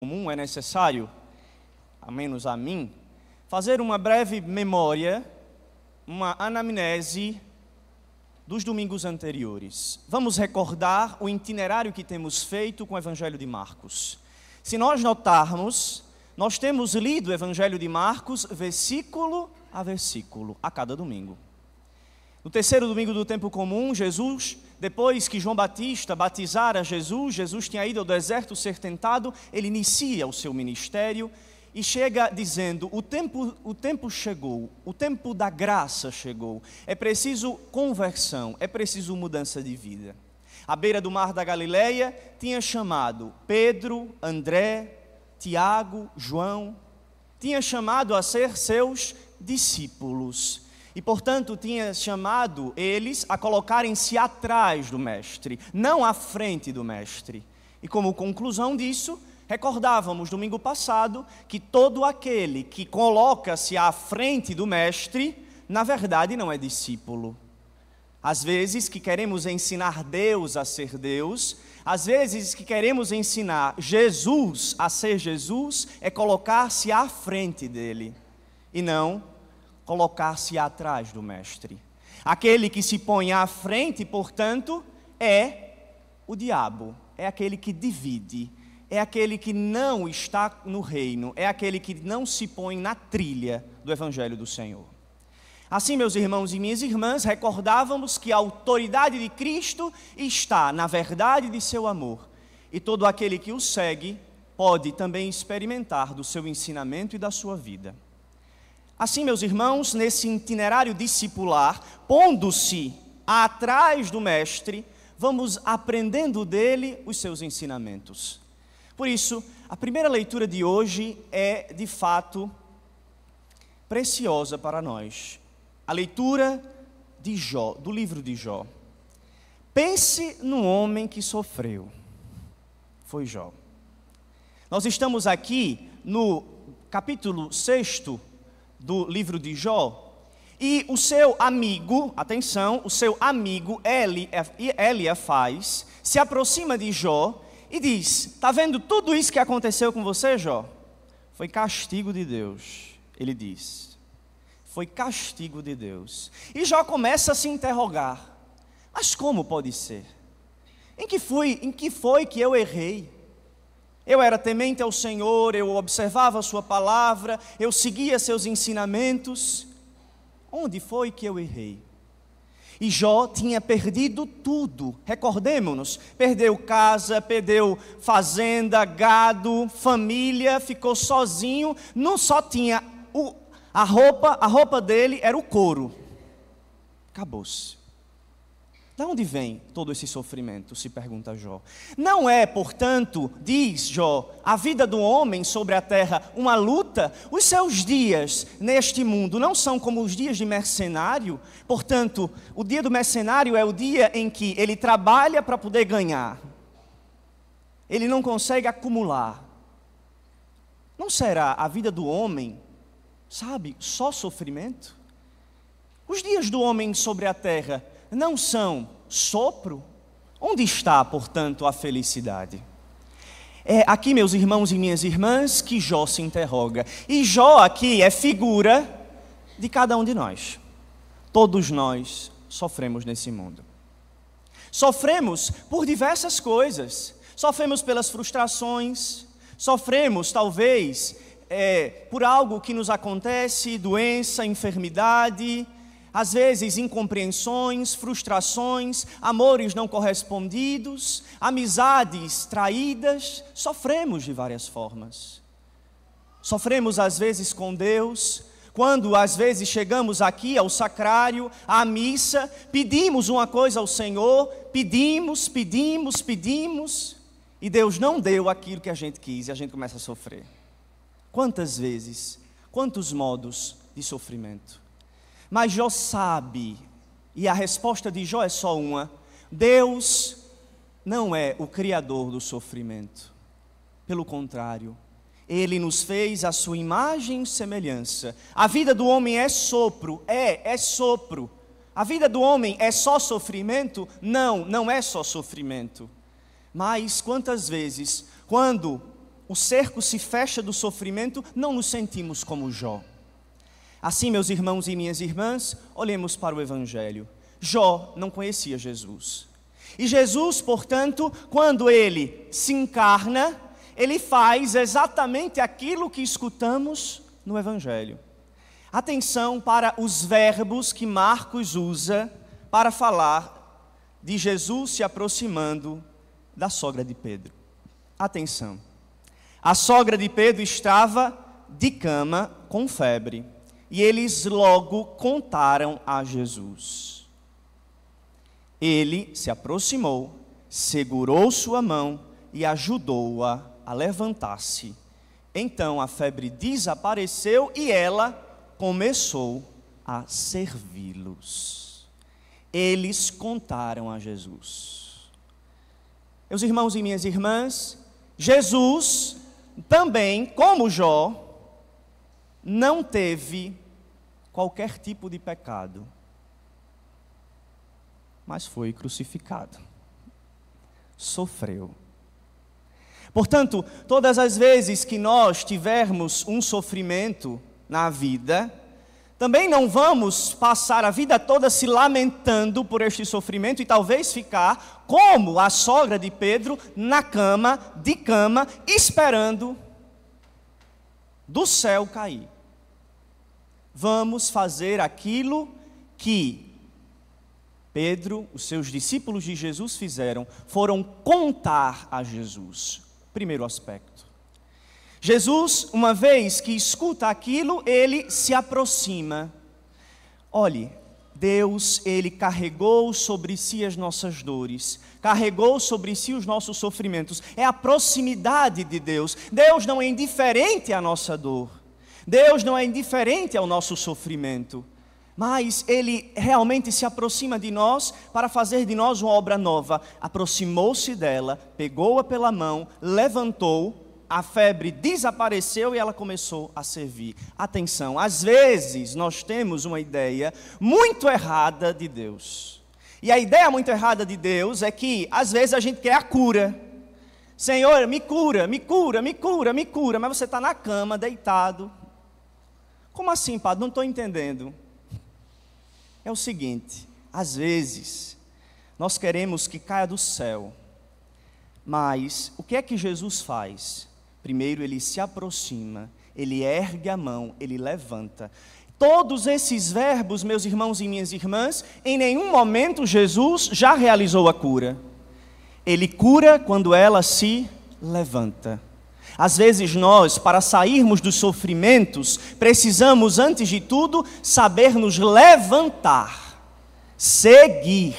comum, é necessário, a menos a mim, fazer uma breve memória, uma anamnese dos domingos anteriores. Vamos recordar o itinerário que temos feito com o Evangelho de Marcos. Se nós notarmos, nós temos lido o Evangelho de Marcos versículo a versículo, a cada domingo. No terceiro domingo do tempo comum, Jesus, depois que João Batista batizara Jesus tinha ido ao deserto ser tentado, ele inicia o seu ministério e chega dizendo: o tempo chegou, o tempo da graça chegou, é preciso conversão, é preciso mudança de vida. À beira do mar da Galileia, tinha chamado Pedro, André, Tiago, João, tinha chamado a ser seus discípulos. E, portanto, tinha chamado eles a colocarem-se atrás do Mestre, não à frente do Mestre. E como conclusão disso, recordávamos domingo passado que todo aquele que coloca-se à frente do Mestre, na verdade não é discípulo. Às vezes que queremos ensinar Deus a ser Deus, às vezes que queremos ensinar Jesus a ser Jesus, é colocar-se à frente dele e não colocar-se atrás do Mestre. Aquele que se põe à frente, portanto, é o diabo, é aquele que divide, é aquele que não está no reino, é aquele que não se põe na trilha do Evangelho do Senhor. Assim, meus irmãos e minhas irmãs, recordávamos que a autoridade de Cristo está na verdade de seu amor, e todo aquele que o segue pode também experimentar do seu ensinamento e da sua vida. Assim, meus irmãos, nesse itinerário discipular, pondo-se atrás do Mestre, vamos aprendendo dele os seus ensinamentos. Por isso, a primeira leitura de hoje é, de fato, preciosa para nós. A leitura de Jó, do livro de Jó. Pense no homem que sofreu. Foi Jó. Nós estamos aqui no capítulo 6 do livro de Jó, e o seu amigo, atenção, o seu amigo Eliafaz se aproxima de Jó e diz: está vendo tudo isso que aconteceu com você, Jó? Foi castigo de Deus, ele diz. Foi castigo de Deus. E Jó começa a se interrogar: mas como pode ser? Em que foi que eu errei? Eu era temente ao Senhor, eu observava a sua palavra, eu seguia seus ensinamentos. Onde foi que eu errei? E Jó tinha perdido tudo, recordemos-nos, perdeu casa, perdeu fazenda, gado, família, ficou sozinho, não só tinha a roupa dele era o couro. Acabou-se. De onde vem todo esse sofrimento? Se pergunta Jó. Não é, portanto, diz Jó, a vida do homem sobre a terra uma luta? Os seus dias neste mundo não são como os dias de mercenário? Portanto, o dia do mercenário é o dia em que ele trabalha para poder ganhar. Ele não consegue acumular. Não será a vida do homem, sabe, só sofrimento? Os dias do homem sobre a terra não são sopro? Onde está, portanto, a felicidade? É aqui, meus irmãos e minhas irmãs, que Jó se interroga. E Jó aqui é figura de cada um de nós. Todos nós sofremos nesse mundo. Sofremos por diversas coisas. Sofremos pelas frustrações, sofremos, talvez, por algo que nos acontece, doença, enfermidade, às vezes incompreensões, frustrações, amores não correspondidos, amizades traídas, sofremos de várias formas. Sofremos às vezes com Deus, quando às vezes chegamos aqui ao sacrário, à missa, pedimos uma coisa ao Senhor, pedimos, e Deus não deu aquilo que a gente quis e a gente começa a sofrer. Quantas vezes, quantos modos de sofrimento. Mas Jó sabe, e a resposta de Jó é só uma: Deus não é o criador do sofrimento. Pelo contrário, Ele nos fez a sua imagem e semelhança. A vida do homem é sopro, é sopro. A vida do homem é só sofrimento? Não, não é só sofrimento. Mas quantas vezes, quando o cerco se fecha do sofrimento, não nos sentimos como Jó. Assim, meus irmãos e minhas irmãs, olhemos para o Evangelho. Jó não conhecia Jesus. E Jesus, portanto, quando ele se encarna, ele faz exatamente aquilo que escutamos no Evangelho. Atenção para os verbos que Marcos usa para falar de Jesus se aproximando da sogra de Pedro. Atenção. A sogra de Pedro estava de cama com febre. E eles logo contaram a Jesus. Ele se aproximou, segurou sua mão e ajudou-a a levantar-se. Então a febre desapareceu e ela começou a servi-los. Eles contaram a Jesus. Meus irmãos e minhas irmãs, Jesus também, como Jó, não teve qualquer tipo de pecado, mas foi crucificado, sofreu. Portanto, todas as vezes que nós tivermos um sofrimento na vida, também não vamos passar a vida toda se lamentando por este sofrimento e talvez ficar como a sogra de Pedro, de cama, esperando do céu cair. Vamos fazer aquilo que Pedro, os seus discípulos de Jesus fizeram, foram contar a Jesus. Primeiro aspecto. Jesus, uma vez que escuta aquilo, ele se aproxima. Olhe, Deus, ele carregou sobre si as nossas dores, carregou sobre si os nossos sofrimentos. É a proximidade de Deus. Deus não é indiferente à nossa dor. Deus não é indiferente ao nosso sofrimento. Mas Ele realmente se aproxima de nós para fazer de nós uma obra nova. Aproximou-se dela, pegou-a pela mão, levantou, a febre desapareceu e ela começou a servir. Atenção, às vezes nós temos uma ideia muito errada de Deus. E a ideia muito errada de Deus é que, às vezes, a gente quer a cura. Senhor, me cura, me cura, me cura, me cura. Mas você está na cama, deitado. Como assim, padre? Não estou entendendo. É o seguinte, às vezes, nós queremos que caia do céu. Mas, o que é que Jesus faz? Primeiro, ele se aproxima, ele ergue a mão, ele levanta. Todos esses verbos, meus irmãos e minhas irmãs, em nenhum momento Jesus já realizou a cura. Ele cura quando ela se levanta. Às vezes nós, para sairmos dos sofrimentos, precisamos, antes de tudo, saber nos levantar, seguir.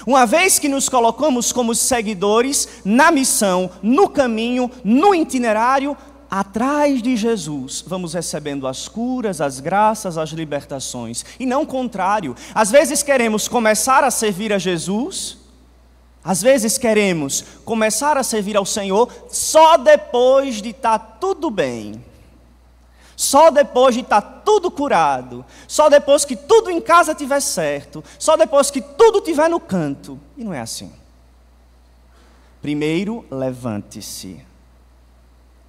Uma vez que nos colocamos como seguidores na missão, no caminho, no itinerário, atrás de Jesus, vamos recebendo as curas, as graças, as libertações. E não o contrário. Às vezes queremos começar a servir a Jesus, às vezes queremos começar a servir ao Senhor só depois de estar tudo bem. Só depois de estar tudo curado, só depois que tudo em casa estiver certo, só depois que tudo estiver no canto. E não é assim. Primeiro, levante-se.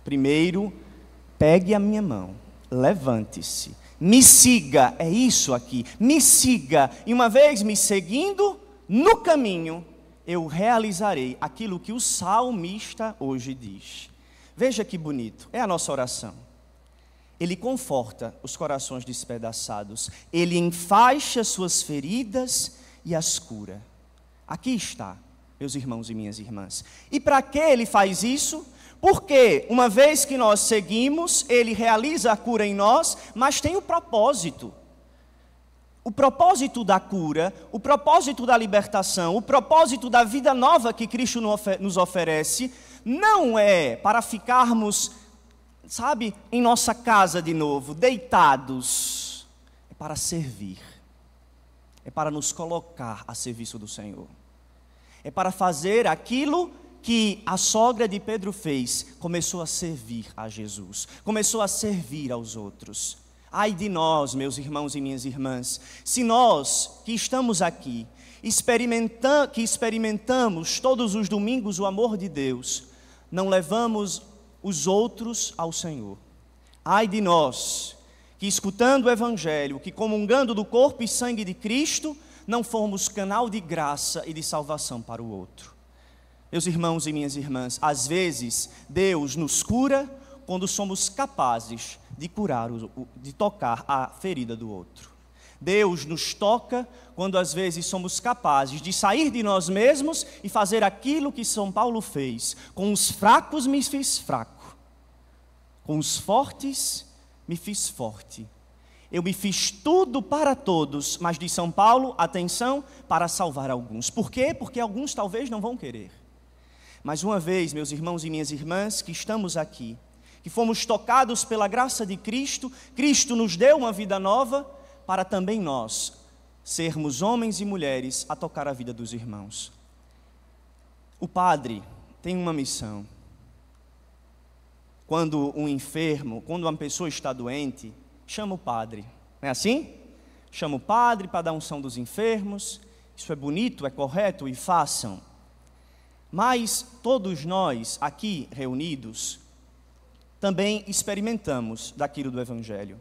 Primeiro, pegue a minha mão, levante-se. Me siga, é isso aqui, me siga. E uma vez me seguindo no caminho, eu realizarei aquilo que o salmista hoje diz. Veja que bonito, é a nossa oração. Ele conforta os corações despedaçados. Ele enfaixa suas feridas e as cura. Aqui está, meus irmãos e minhas irmãs. E para que ele faz isso? Porque uma vez que nós seguimos, ele realiza a cura em nós, mas tem o propósito. O propósito da cura, o propósito da libertação, o propósito da vida nova que Cristo nos oferece, não é para ficarmos, em nossa casa de novo, deitados. É para servir. É para nos colocar a serviço do Senhor. É para fazer aquilo que a sogra de Pedro fez. Começou a servir a Jesus. Começou a servir aos outros. Ai de nós, meus irmãos e minhas irmãs, se nós que estamos aqui, experimentamos todos os domingos o amor de Deus, não levamos os outros ao Senhor. Ai de nós, que escutando o Evangelho, que comungando do corpo e sangue de Cristo, não formos canal de graça e de salvação para o outro. Meus irmãos e minhas irmãs, às vezes Deus nos cura quando somos capazes de de tocar a ferida do outro. Deus nos toca quando às vezes somos capazes de sair de nós mesmos e fazer aquilo que São Paulo fez. Com os fracos me fiz fraco, com os fortes me fiz forte. Eu me fiz tudo para todos, mas diz São Paulo, atenção, para salvar alguns. Por quê? Porque alguns talvez não vão querer. Mais uma vez, meus irmãos e minhas irmãs, que estamos aqui, que fomos tocados pela graça de Cristo, Cristo nos deu uma vida nova, para também nós sermos homens e mulheres a tocar a vida dos irmãos. O padre tem uma missão. Quando um enfermo, quando uma pessoa está doente, chama o padre. Não é assim? Chama o padre para dar unção dos enfermos. Isso é bonito, é correto, e façam. Mas todos nós aqui reunidos também experimentamos daquilo do Evangelho.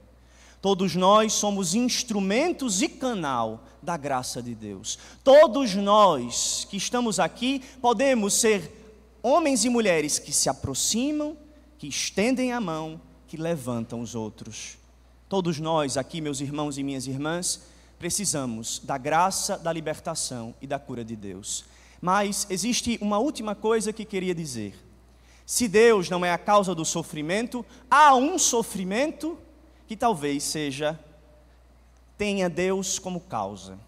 Todos nós somos instrumentos e canal da graça de Deus. Todos nós que estamos aqui podemos ser homens e mulheres que se aproximam, que estendem a mão, que levantam os outros. Todos nós aqui, meus irmãos e minhas irmãs, precisamos da graça, da libertação e da cura de Deus. Mas existe uma última coisa que queria dizer. Se Deus não é a causa do sofrimento, há um sofrimento que talvez tenha Deus como causa.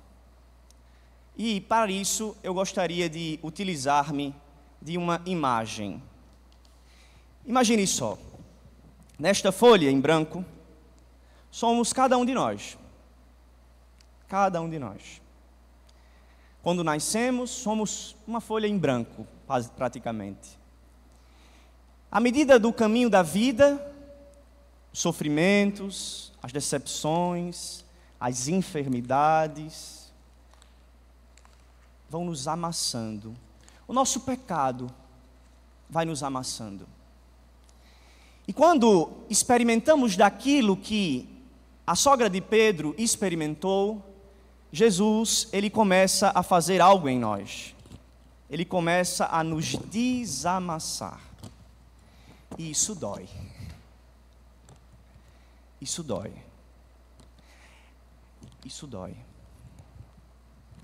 E para isso eu gostaria de utilizar-me de uma imagem. Imagine só, nesta folha em branco, somos cada um de nós. Cada um de nós. Quando nascemos, somos uma folha em branco, praticamente. À medida do caminho da vida, os sofrimentos, as decepções, as enfermidades vão nos amassando. O nosso pecado vai nos amassando. E quando experimentamos daquilo que a sogra de Pedro experimentou, Jesus, ele começa a fazer algo em nós. Ele começa a nos desamassar. E isso dói. Isso dói. Isso dói.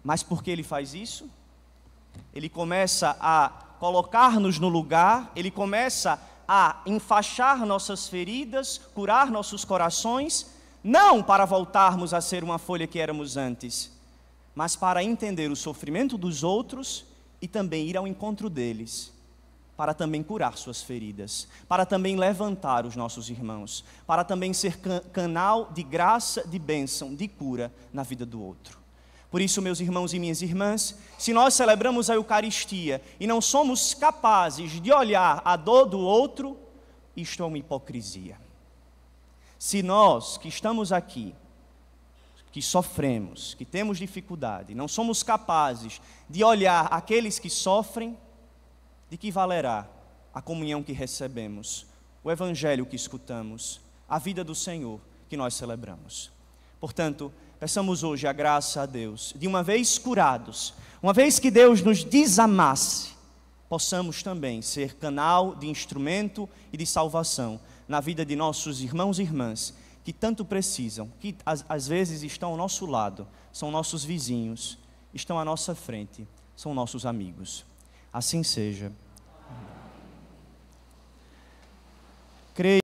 Mas por que ele faz isso? Ele começa a colocar-nos no lugar, ele começa a enfaixar nossas feridas, curar nossos corações, não para voltarmos a ser uma folha que éramos antes, mas para entender o sofrimento dos outros e também ir ao encontro deles, para também curar suas feridas, para também levantar os nossos irmãos, para também ser canal de graça, de bênção, de cura na vida do outro. Por isso, meus irmãos e minhas irmãs, se nós celebramos a Eucaristia e não somos capazes de olhar a dor do outro, isto é uma hipocrisia. Se nós que estamos aqui, que sofremos, que temos dificuldade, não somos capazes de olhar aqueles que sofrem, de que valerá a comunhão que recebemos, o Evangelho que escutamos, a vida do Senhor que nós celebramos. Portanto, peçamos hoje a graça a Deus, de uma vez curados, uma vez que Deus nos desamasse, possamos também ser canal de instrumento e de salvação na vida de nossos irmãos e irmãs, que tanto precisam, que às vezes estão ao nosso lado, são nossos vizinhos, estão à nossa frente, são nossos amigos. Assim seja.